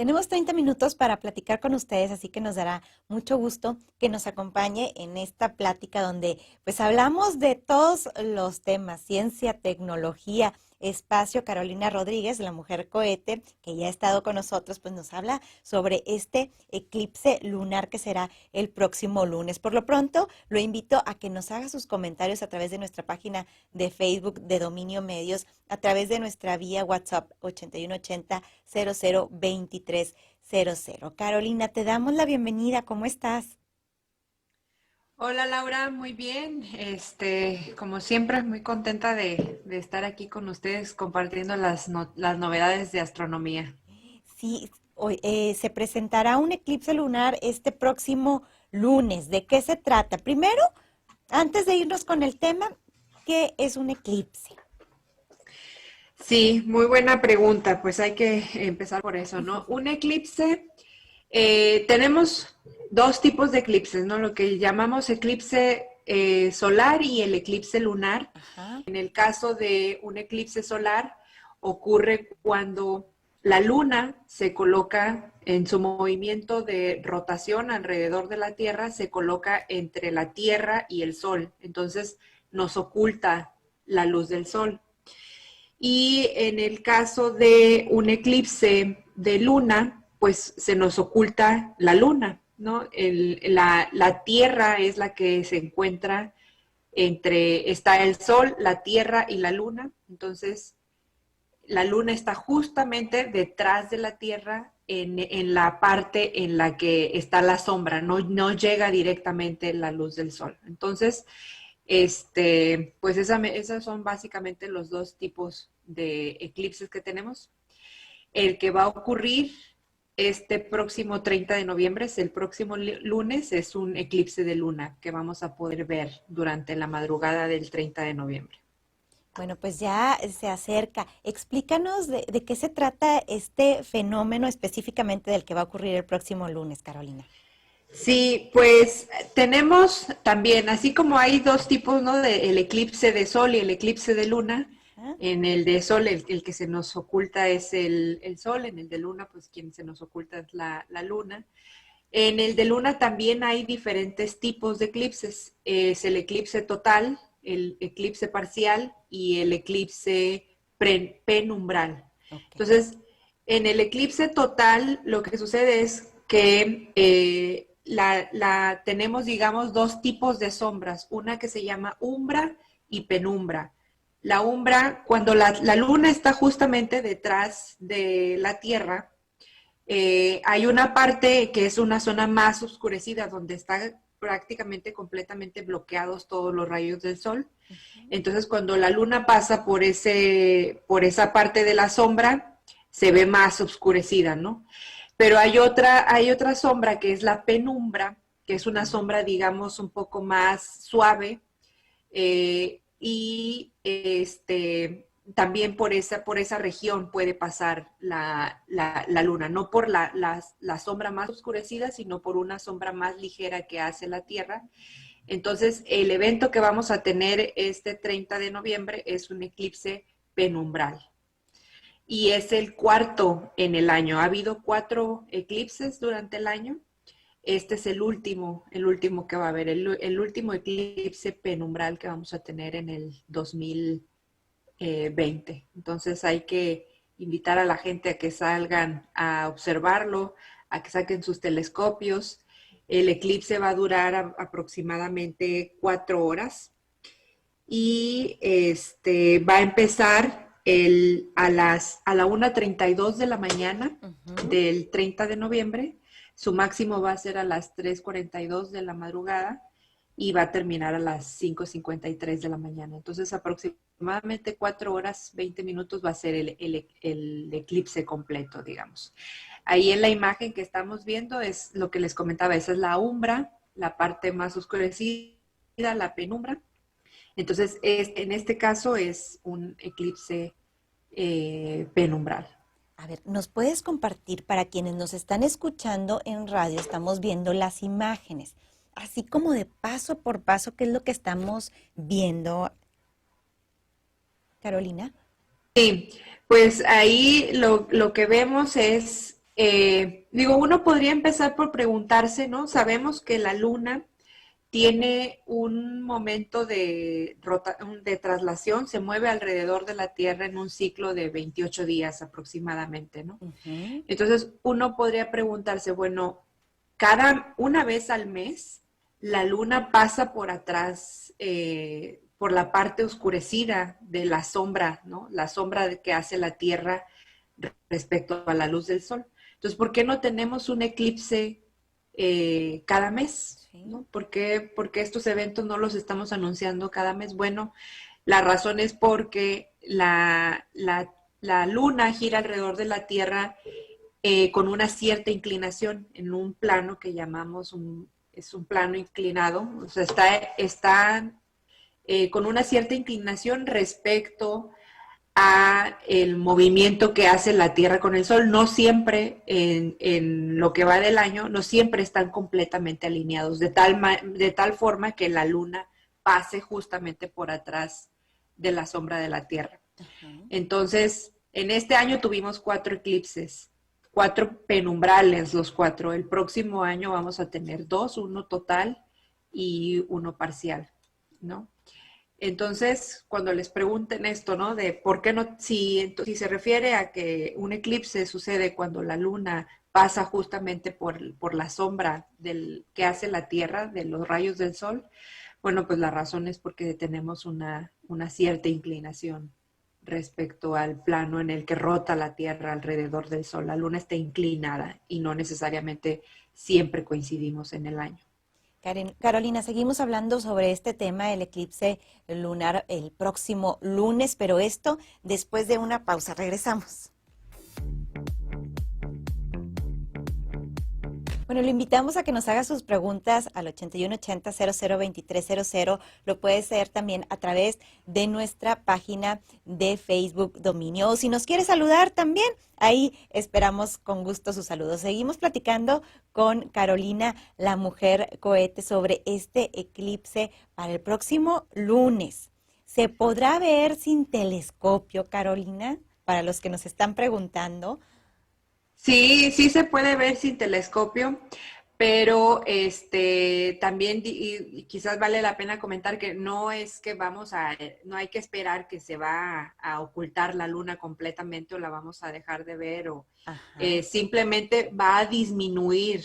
Tenemos 30 minutos para platicar con ustedes, así que nos dará mucho gusto que nos acompañe en esta plática donde pues hablamos de todos los temas, ciencia, tecnología, espacio. Carolina Rodríguez, la mujer cohete, que ya ha estado con nosotros, pues nos habla sobre este eclipse lunar que será el próximo lunes. Por lo pronto, lo invito a que nos haga sus comentarios a través de nuestra página de Facebook de Dominio Medios, a través de nuestra vía WhatsApp 8180 002300. Carolina, te damos la bienvenida. ¿Cómo estás? Hola Laura, muy bien. Como siempre, muy contenta de estar aquí con ustedes compartiendo las novedades de astronomía. Sí, hoy, se presentará un eclipse lunar este próximo lunes. ¿De qué se trata? Primero, antes de irnos con el tema, ¿qué es un eclipse? Sí, muy buena pregunta. Pues hay que empezar por eso, ¿no? Un eclipse, tenemos dos tipos de eclipses, ¿no? Lo que llamamos eclipse solar y el eclipse lunar. Ajá. En el caso de un eclipse solar, ocurre cuando la luna se coloca en su movimiento de rotación alrededor de la Tierra, se coloca entre la Tierra y el Sol. Entonces nos oculta la luz del Sol. Y en el caso de un eclipse de luna, pues se nos oculta la luna, ¿no? La Tierra es la que se encuentra está el Sol, la Tierra y la Luna. Entonces, la Luna está justamente detrás de la Tierra en la parte en la que está la sombra, no llega directamente la luz del Sol. Entonces, pues esas son básicamente los dos tipos de eclipses que tenemos. El que va a ocurrir este próximo 30 de noviembre, es el próximo lunes, es un eclipse de luna que vamos a poder ver durante la madrugada del 30 de noviembre. Bueno, pues ya se acerca. Explícanos de qué se trata este fenómeno específicamente del que va a ocurrir el próximo lunes, Carolina. Sí, pues tenemos también, así como hay dos tipos, ¿no? El eclipse de sol y el eclipse de luna. Ajá. En el de sol, el que se nos oculta es el sol, en el de luna, pues quien se nos oculta es la luna. En el de luna también hay diferentes tipos de eclipses. Es el eclipse total, el eclipse parcial y el eclipse penumbral. Ok. Entonces, en el eclipse total, lo que sucede es que tenemos, digamos, dos tipos de sombras, una que se llama umbra y penumbra. La umbra, cuando la luna está justamente detrás de la Tierra, hay una parte que es una zona más oscurecida, donde está prácticamente completamente bloqueados todos los rayos del sol. Ujú. Entonces, cuando la luna pasa por esa parte de la sombra, se ve más oscurecida, ¿no? Pero hay otra sombra que es la penumbra, que es una sombra, digamos, un poco más suave, y también por esa región puede pasar la luna, no por la sombra más oscurecida, sino por una sombra más ligera que hace la Tierra. Entonces, el evento que vamos a tener este 30 de noviembre es un eclipse penumbral. Y es el cuarto en el año. Ha habido 4 eclipses durante el año. Este es el último que va a haber, el último eclipse penumbral que vamos a tener en el 2020. Entonces hay que invitar a la gente a que salgan a observarlo, a que saquen sus telescopios. El eclipse va a durar aproximadamente 4 horas y va a empezar a la 1:32 de la mañana Ujú. del 30 de noviembre. Su máximo va a ser a las 3:42 de la madrugada y va a terminar a las 5:53 de la mañana. Entonces, aproximadamente 4 horas, 20 minutos va a ser el eclipse completo, digamos. Ahí en la imagen que estamos viendo es lo que les comentaba, esa es la umbra, la parte más oscurecida, la penumbra. Entonces, en este caso es un eclipse penumbral. A ver, ¿nos puedes compartir para quienes nos están escuchando en radio? Estamos viendo las imágenes, así como de paso por paso, ¿qué es lo que estamos viendo, Carolina? Sí, pues ahí lo que vemos es Digo, uno podría empezar por preguntarse, ¿no? Sabemos que la luna tiene un momento de traslación, se mueve alrededor de la Tierra en un ciclo de 28 días aproximadamente, ¿no? Ujú. Entonces, uno podría preguntarse, bueno, una vez al mes, la luna pasa por atrás, por la parte oscurecida de la sombra, ¿no? La sombra que hace la Tierra respecto a la luz del sol. Entonces, ¿por qué no tenemos un eclipse cada mes? Sí. ¿No? ¿Por qué estos eventos no los estamos anunciando cada mes? Bueno, la razón es porque la luna gira alrededor de la Tierra con una cierta inclinación en un plano que llamamos es un plano inclinado, o sea, está con una cierta inclinación respecto a el movimiento que hace la Tierra con el Sol. No siempre, en lo que va del año, no siempre están completamente alineados, de tal forma que la Luna pase justamente por atrás de la sombra de la Tierra. Ajá. Entonces, en este año tuvimos 4 eclipses, 4 penumbrales, los 4. El próximo año vamos a tener 2, uno total y uno parcial, ¿no? Entonces, cuando les pregunten esto, ¿no? De por qué no, si se refiere a que un eclipse sucede cuando la luna pasa justamente por la sombra que hace la Tierra, de los rayos del sol, bueno, pues la razón es porque tenemos una cierta inclinación respecto al plano en el que rota la Tierra alrededor del sol. La luna está inclinada y no necesariamente siempre coincidimos en el año. Carolina, seguimos hablando sobre este tema, el eclipse lunar el próximo lunes, pero esto después de una pausa. Regresamos. Bueno, lo invitamos a que nos haga sus preguntas al 8180-002300. Lo puede hacer también a través de nuestra página de Facebook Dominio. O si nos quiere saludar también, ahí esperamos con gusto sus saludos. Seguimos platicando con Carolina, la mujer cohete, sobre este eclipse para el próximo lunes. ¿Se podrá ver sin telescopio, Carolina? Para los que nos están preguntando. Sí, sí se puede ver sin telescopio, pero también y quizás vale la pena comentar que no es que no hay que esperar que se va a ocultar la luna completamente o la vamos a dejar de ver o Ajá. simplemente va a disminuir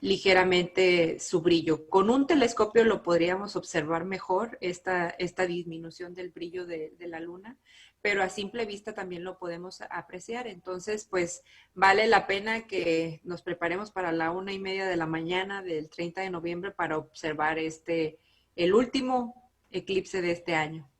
ligeramente su brillo. Con un telescopio lo podríamos observar mejor, esta disminución del brillo de la luna, pero a simple vista también lo podemos apreciar. Entonces, pues vale la pena que nos preparemos para la 1:30 de la mañana del 30 de noviembre para observar el último eclipse de este año.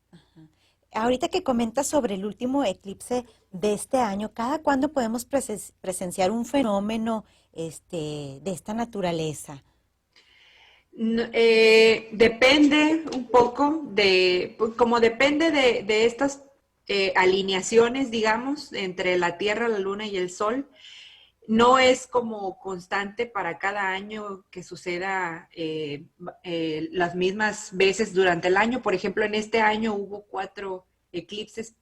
Ahorita que comentas sobre el último eclipse de este año, ¿cada cuándo podemos presenciar un fenómeno de esta naturaleza? Depende un poco pues, como depende de estas alineaciones, digamos, entre la Tierra, la Luna y el Sol. No es como constante para cada año que suceda las mismas veces durante el año. Por ejemplo, en este año hubo 4 eclipses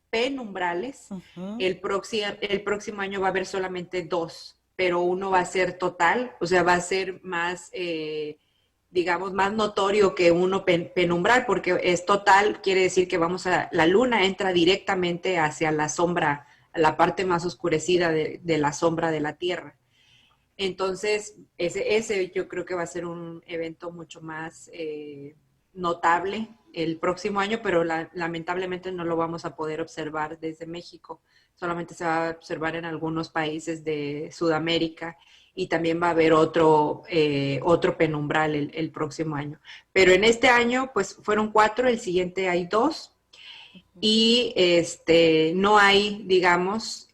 penumbrales. Ujú. El próximo año va a haber solamente 2, pero uno va a ser total, o sea, va a ser más, digamos, más notorio que uno penumbral, porque es total, quiere decir que la luna entra directamente hacia la sombra, la parte más oscurecida de la sombra de la Tierra. Entonces, ese yo creo que va a ser un evento mucho más notable el próximo año, pero lamentablemente no lo vamos a poder observar desde México. Solamente se va a observar en algunos países de Sudamérica y también va a haber otro penumbral el próximo año. Pero en este año, pues fueron 4, el siguiente hay 2 y no hay, digamos,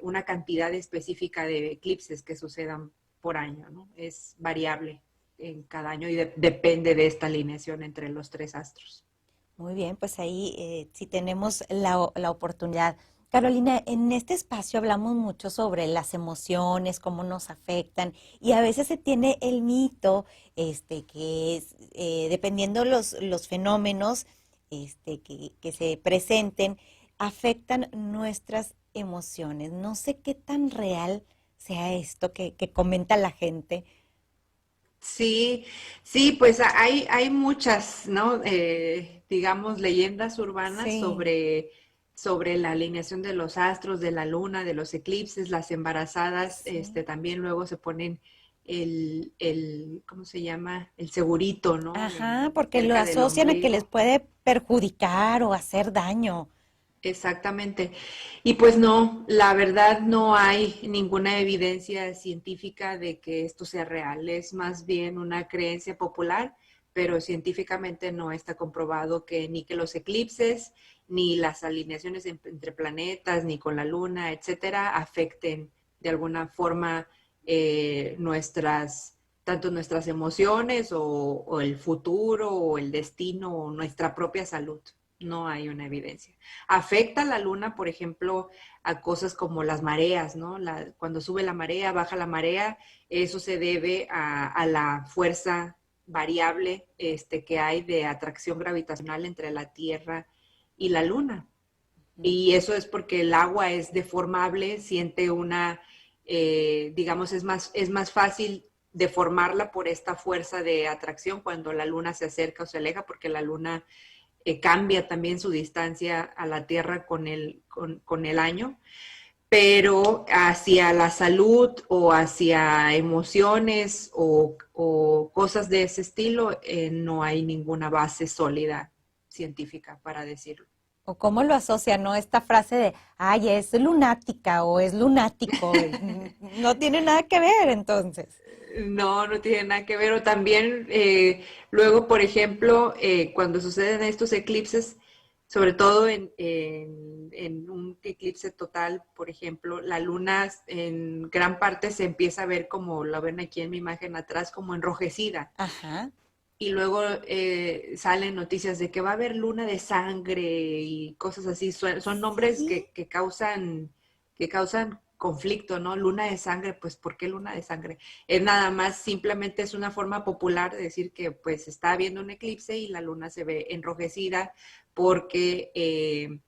una cantidad específica de eclipses que sucedan por año, ¿no? Es variable en cada año y depende de esta alineación entre los 3 astros. Muy bien, pues ahí sí tenemos la oportunidad. Carolina, en este espacio hablamos mucho sobre las emociones, cómo nos afectan, y a veces se tiene el mito, que es, dependiendo los fenómenos, que se presenten, afectan nuestras emociones. No sé qué tan real sea esto que comenta la gente? Sí, sí, pues hay muchas, ¿no? Digamos, leyendas urbanas Sí, sobre la alineación de los astros, de la luna, de los eclipses, las embarazadas, sí. también luego se ponen ¿cómo se llama? El segurito, ¿no? Ajá, porque lo Cerca del asocian a que les ombligo. puede perjudicar o hacer daño. Exactamente. Y pues no, la verdad no hay ninguna evidencia científica de que esto sea real. Es más bien una creencia popular, pero científicamente no está comprobado que ni que los eclipses, ni las alineaciones entre planetas, ni con la luna, etcétera, afecten de alguna forma tanto nuestras emociones o el futuro o el destino o nuestra propia salud. No hay una evidencia. Afecta la luna, por ejemplo, a cosas como las mareas, ¿no? Cuando sube la marea, baja la marea, eso se debe a la fuerza variable que hay de atracción gravitacional entre la Tierra y la luna. Y eso es porque el agua es deformable, siente digamos, es más fácil deformarla por esta fuerza de atracción cuando la luna se acerca o se aleja, porque la luna cambia también su distancia a la Tierra con el año, pero hacia la salud o hacia emociones o cosas de ese estilo, no hay ninguna base sólida científica para decirlo. O cómo lo asocian, ¿no? Esta frase de, ay, es lunática o es lunático. No tiene nada que ver, entonces. No, no tiene nada que ver. O también, luego, por ejemplo, cuando suceden estos eclipses, sobre todo en un eclipse total, por ejemplo, la luna en gran parte se empieza a ver como lo ven aquí en mi imagen atrás, como enrojecida. Ajá. Y luego salen noticias de que va a haber luna de sangre y cosas así. Son nombres Sí. que causan conflicto, ¿no? Luna de sangre, pues ¿por qué luna de sangre? Es nada más, simplemente es una forma popular de decir que pues está habiendo un eclipse y la luna se ve enrojecida porque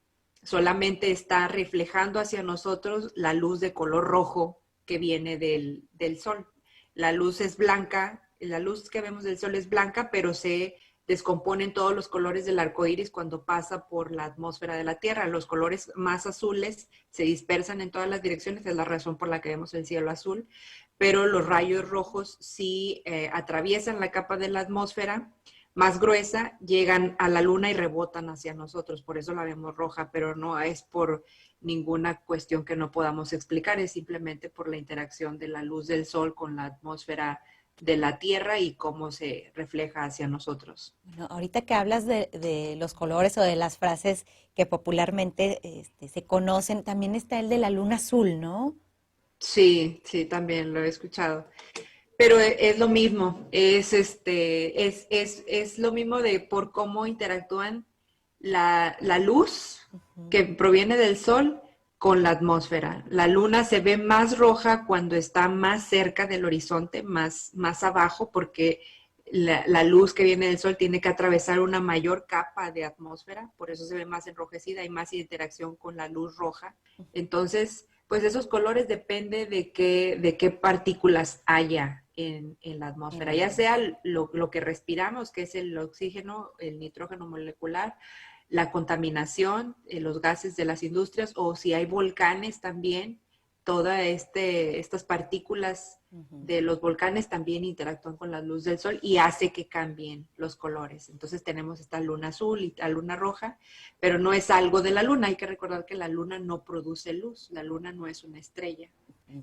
solamente está reflejando hacia nosotros la luz de color rojo que viene del sol. La luz es blanca, la luz que vemos del sol es blanca, pero se descomponen todos los colores del arco iris cuando pasa por la atmósfera de la Tierra. Los colores más azules se dispersan en todas las direcciones, es la razón por la que vemos el cielo azul, pero los rayos rojos sí atraviesan la capa de la atmósfera más gruesa, llegan a la luna y rebotan hacia nosotros, por eso la vemos roja, pero no es por ninguna cuestión que no podamos explicar, es simplemente por la interacción de la luz del sol con la atmósfera de la Tierra y cómo se refleja hacia nosotros. Bueno, ahorita que hablas de los colores o de las frases que popularmente se conocen, también está el de la luna azul, ¿no? Sí, sí, también lo he escuchado. Pero es lo mismo, es lo mismo de por cómo interactúan la luz Ujú. que proviene del sol con la atmósfera. La luna se ve más roja cuando está más cerca del horizonte, más abajo, porque la luz que viene del sol tiene que atravesar una mayor capa de atmósfera, por eso se ve más enrojecida y más interacción con la luz roja. Entonces, pues esos colores depende de qué partículas haya en la En atmósfera, el ya aire. sea lo que respiramos, que es el oxígeno, el nitrógeno molecular, la contaminación, los gases de las industrias, o si hay volcanes también, todas estas partículas Ujú. de los volcanes también interactúan con la luz del sol y hace que cambien los colores. Entonces tenemos esta luna azul y la luna roja, pero no es algo de la luna. Hay que recordar que la luna no produce luz, la luna no es una estrella.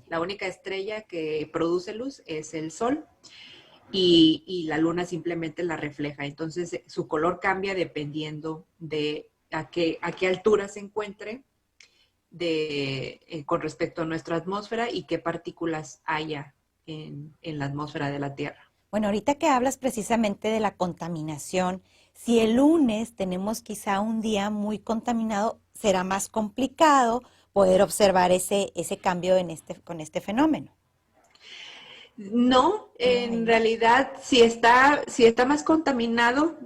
La única estrella que produce luz es el sol y la luna simplemente la refleja. Entonces su color cambia dependiendo de a qué altura se encuentre con respecto a nuestra atmósfera y qué partículas haya en la atmósfera de la Tierra. Bueno, ahorita que hablas precisamente de la contaminación, si el lunes tenemos quizá un día muy contaminado, será más complicado poder observar ese cambio con este fenómeno. No, No en hay. realidad, si está más contaminado,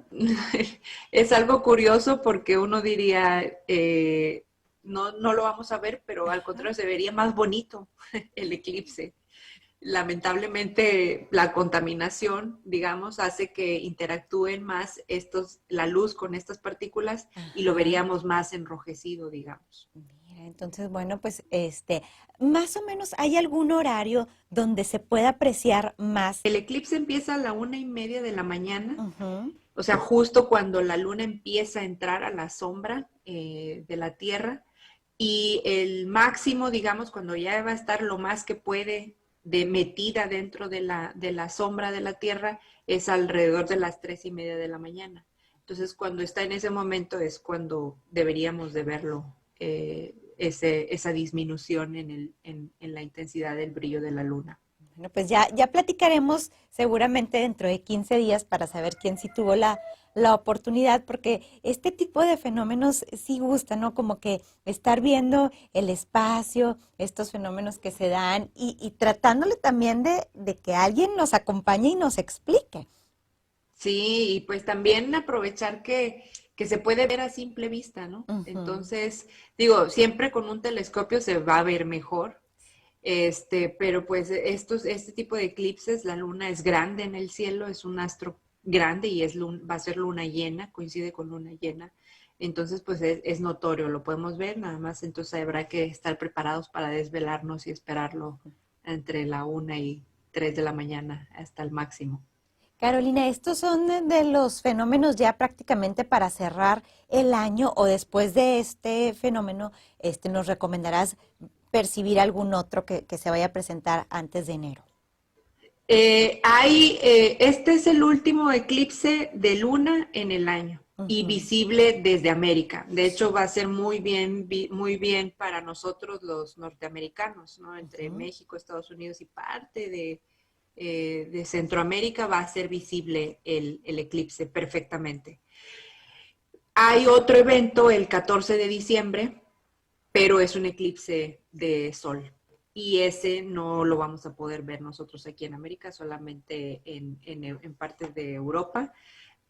es algo curioso porque uno diría, no lo vamos a ver, pero al contrario se vería más bonito el eclipse. Lamentablemente la contaminación, digamos, hace que interactúen más la luz con estas partículas y lo Ajá. veríamos más enrojecido, digamos. Mira, entonces, bueno, pues más o menos, ¿hay algún horario donde se pueda apreciar más? El eclipse empieza a la 1:30 de la mañana, Ujú. o sea, justo cuando la luna empieza a entrar a la sombra de la Tierra, y el máximo, digamos, cuando ya va a estar lo más que puede de metida dentro de la sombra de la Tierra, es alrededor de las 3:30 de la mañana. Entonces, cuando está en ese momento es cuando deberíamos de verlo, esa disminución en la intensidad del brillo de la luna. Bueno, pues ya platicaremos seguramente dentro de 15 días para saber quién sí tuvo la oportunidad, porque este tipo de fenómenos sí gusta, ¿no? Como que estar viendo el espacio, estos fenómenos que se dan y tratándole también de que alguien nos acompañe y nos explique. Sí, y pues también aprovechar que se puede ver a simple vista, ¿no? Ujú. Entonces, digo, siempre con un telescopio se va a ver mejor, pero pues este tipo de eclipses, la luna es grande en el cielo, es un astro grande y va a ser luna llena, coincide con luna llena. Entonces, pues es notorio, lo podemos ver, nada más entonces habrá que estar preparados para desvelarnos y esperarlo entre la 1 y 3 de la mañana hasta el máximo. Carolina, ¿estos son de los fenómenos ya prácticamente para cerrar el año o después de este fenómeno, nos recomendarás percibir algún otro que se vaya a presentar antes de enero? Este es el último eclipse de luna en el año y Ujú, visible desde América. De hecho, va a ser muy bien para nosotros los norteamericanos, ¿no? Entre ujú. México, Estados Unidos y parte de Centroamérica va a ser visible el eclipse perfectamente. Hay otro evento el 14 de diciembre, pero es un eclipse de sol. Y ese no lo vamos a poder ver nosotros aquí en América, solamente en partes de Europa,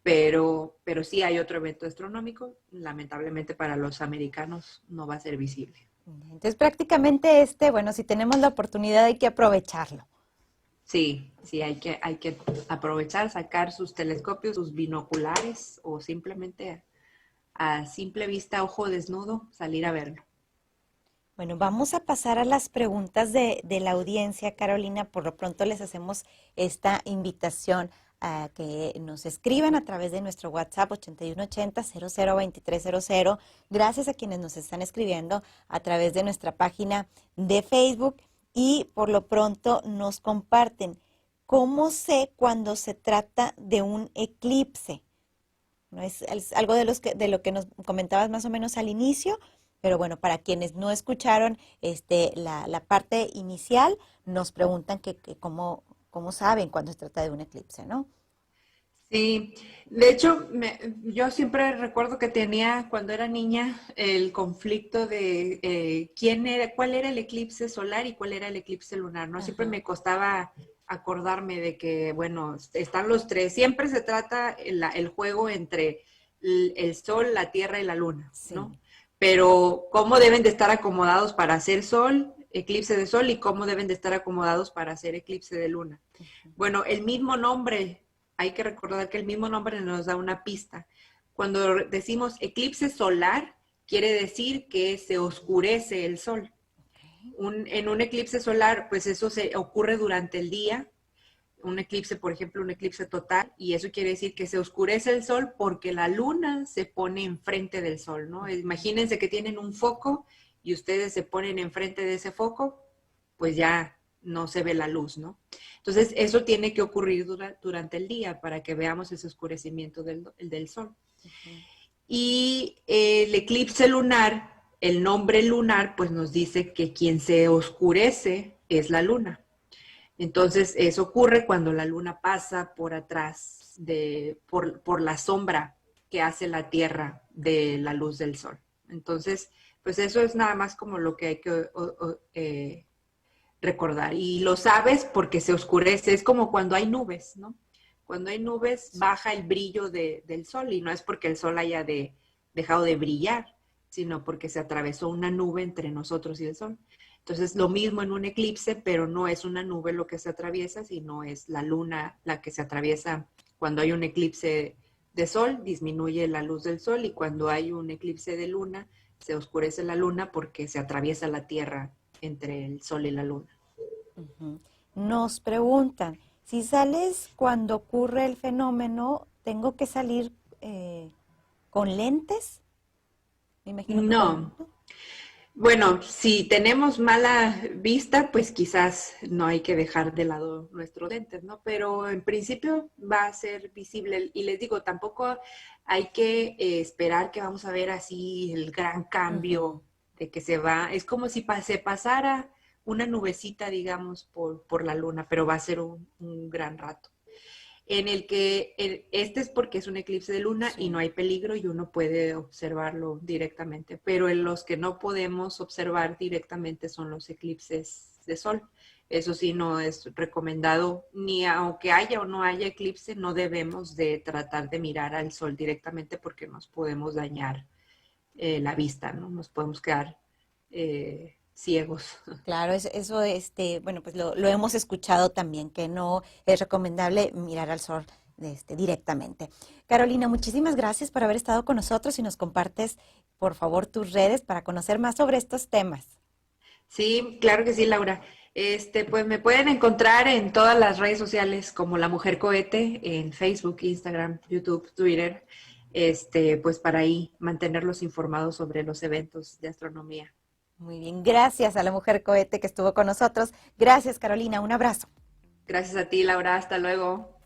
pero sí hay otro evento astronómico. Lamentablemente para los americanos no va a ser visible. Entonces prácticamente bueno, si tenemos la oportunidad hay que aprovecharlo. Sí, sí, hay que aprovechar, sacar sus telescopios, sus binoculares o simplemente a simple vista, ojo desnudo, salir a verlo. Bueno, vamos a pasar a las preguntas de la audiencia, Carolina. Por lo pronto les hacemos esta invitación a que nos escriban a través de nuestro WhatsApp 8180-002300. Gracias a quienes nos están escribiendo a través de nuestra página de Facebook y por lo pronto nos comparten cómo sé cuando se trata de un eclipse. ¿No? Es algo de lo que nos comentabas más o menos al inicio, pero bueno, para quienes no escucharon la parte inicial, nos preguntan que cómo saben cuando se trata de un eclipse, ¿no? Sí, de hecho, yo siempre recuerdo que tenía cuando era niña el conflicto de cuál era el eclipse solar y cuál era el eclipse lunar, ¿no? Siempre Ajá, me costaba acordarme de que, bueno, están los tres. Siempre se trata el juego entre el sol, la tierra y la luna, ¿no? sí. Pero cómo deben de estar acomodados para hacer sol, eclipse de sol y cómo deben de estar acomodados para hacer eclipse de luna. Ujú. Bueno, el mismo nombre, hay que recordar que el mismo nombre nos da una pista. Cuando decimos eclipse solar, quiere decir que se oscurece el sol. Ok. En un eclipse solar, pues eso se ocurre durante el día. Un eclipse, por ejemplo, un eclipse total, y eso quiere decir que se oscurece el sol porque la luna se pone enfrente del sol, ¿no? Imagínense que tienen un foco y ustedes se ponen enfrente de ese foco, pues ya no se ve la luz, ¿no? Entonces, eso tiene que ocurrir durante el día para que veamos ese oscurecimiento del sol. Ujú. Y el eclipse lunar, el nombre lunar, pues nos dice que quien se oscurece es la luna. Entonces, eso ocurre cuando la luna pasa por atrás, por la sombra que hace la Tierra de la luz del sol. Entonces, pues eso es nada más como lo que hay que recordar. Y lo sabes porque se oscurece, es como cuando hay nubes, ¿no? Cuando hay nubes Sí. baja el brillo del sol y no es porque el sol haya dejado de brillar, sino porque se atravesó una nube entre nosotros y el Sol. Entonces, lo mismo en un eclipse, pero no es una nube lo que se atraviesa, sino es la luna la que se atraviesa. Cuando hay un eclipse de Sol, disminuye la luz del Sol, y cuando hay un eclipse de luna, se oscurece la luna porque se atraviesa la Tierra entre el Sol y la luna. Ujú. Nos preguntan, si sales cuando ocurre el fenómeno, ¿tengo que salir con lentes? Me imagino que No. ¿no? Bueno, si tenemos mala vista, pues quizás no hay que dejar de lado nuestros lentes, ¿no? Pero en principio va a ser visible. Y les digo, tampoco hay que esperar que vamos a ver así el gran Ujú. cambio de que se va. Es como si se pasara una nubecita, digamos, por la luna, pero va a ser un gran rato en el que este es porque es un eclipse de luna y no Sí. hay peligro y uno puede observarlo directamente, pero en los que no podemos observar directamente son los eclipses de sol. Eso sí, no es recomendado, ni aunque haya o no haya eclipse, no debemos de tratar de mirar al sol directamente porque nos podemos dañar la vista, ¿no? Nos podemos quedar ciegos. Claro, eso, bueno, pues lo hemos escuchado también, que no es recomendable mirar al sol directamente. Carolina, muchísimas gracias por haber estado con nosotros y nos compartes, por favor, tus redes para conocer más sobre estos temas. Sí, claro que sí, Laura. Pues me pueden encontrar en todas las redes sociales como La Mujer Cohete, en Facebook, Instagram, YouTube, Twitter, pues para ahí mantenerlos informados sobre los eventos de astronomía. Muy bien, gracias a la mujer cohete que estuvo con nosotros. Gracias, Carolina, un abrazo. Gracias a ti, Laura. Hasta luego.